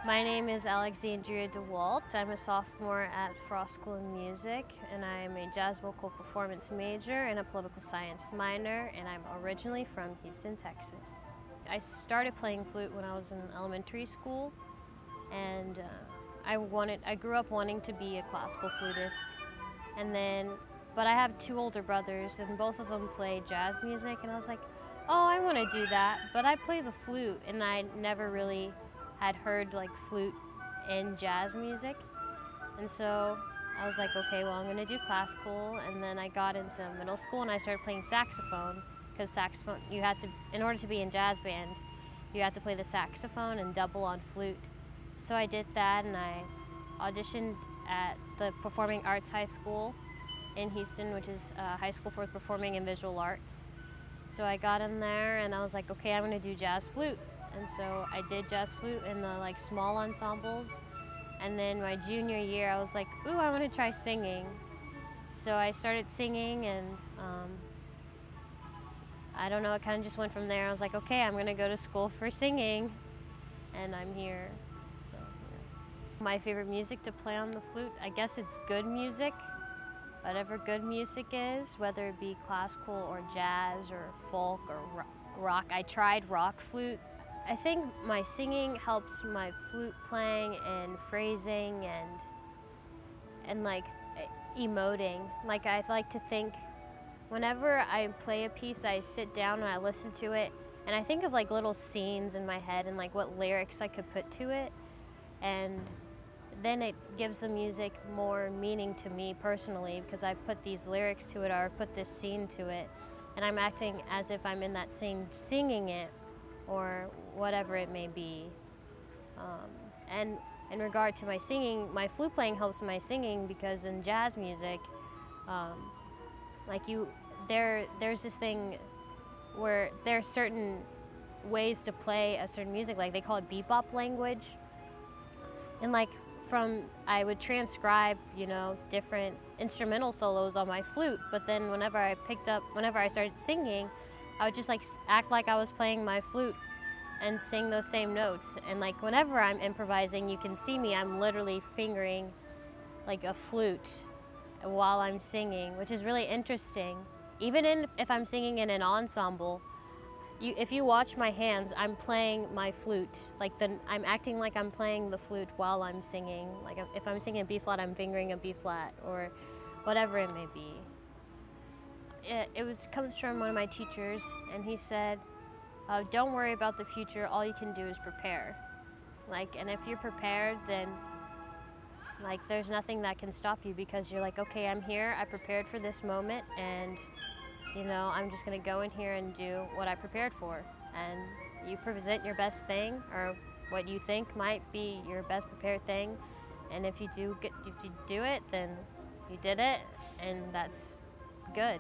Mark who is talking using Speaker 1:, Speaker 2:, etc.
Speaker 1: My name is Alexandria DeWalt. I'm a sophomore at Frost School of Music, and I'm a jazz vocal performance major and a political science minor, and I'm originally from Houston, Texas. I started playing flute when I was in elementary school, and I grew up wanting to be a classical flutist, but I have two older brothers, and both of them play jazz music, and I was like, oh, I want to do that, but I play the flute, and I never really had heard like flute in jazz music, and so I was like, okay, well, I'm gonna do classical. And then I got into middle school and I started playing saxophone, because saxophone, in order to be in jazz band, you had to play the saxophone and double on flute. So I did that, and I auditioned at the Performing Arts High School in Houston, which is a high school for performing and visual arts. So I got in there and I was like, okay, I'm gonna do jazz flute. And so I did jazz flute in the like small ensembles. And then my junior year, I was like, ooh, I want to try singing. So I started singing, and I don't know, it kind of just went from there. I was like, okay, I'm going to go to school for singing, and I'm here. So, yeah. My favorite music to play on the flute, I guess it's good music. Whatever good music is, whether it be classical or jazz or folk or rock. I tried rock flute. I think my singing helps my flute playing and phrasing and like emoting. Like, I like to think, whenever I play a piece, I sit down and I listen to it, and I think of like little scenes in my head and like what lyrics I could put to it, and then it gives the music more meaning to me personally, because I've put these lyrics to it, or I've put this scene to it, and I'm acting as if I'm in that scene singing it, or whatever it may be. And in regard to my singing, my flute playing helps my singing, because in jazz music, there's this thing where there are certain ways to play a certain music, like they call it bebop language. And like I would transcribe, different instrumental solos on my flute, but then whenever I started singing, I would just like act like I was playing my flute and sing those same notes. And like whenever I'm improvising, you can see me, I'm literally fingering like a flute while I'm singing, which is really interesting. Even if I'm singing in an ensemble, if you watch my hands, I'm playing my flute. I'm acting like I'm playing the flute while I'm singing. Like if I'm singing a B flat, I'm fingering a B flat, or whatever it may be. It comes from one of my teachers, and he said, don't worry about the future, all you can do is prepare. And if you're prepared, then there's nothing that can stop you, because you're like, okay, I'm here, I prepared for this moment, and I'm just gonna go in here and do what I prepared for. And you present your best thing, or what you think might be your best prepared thing, and if you do it, then you did it, and that's good.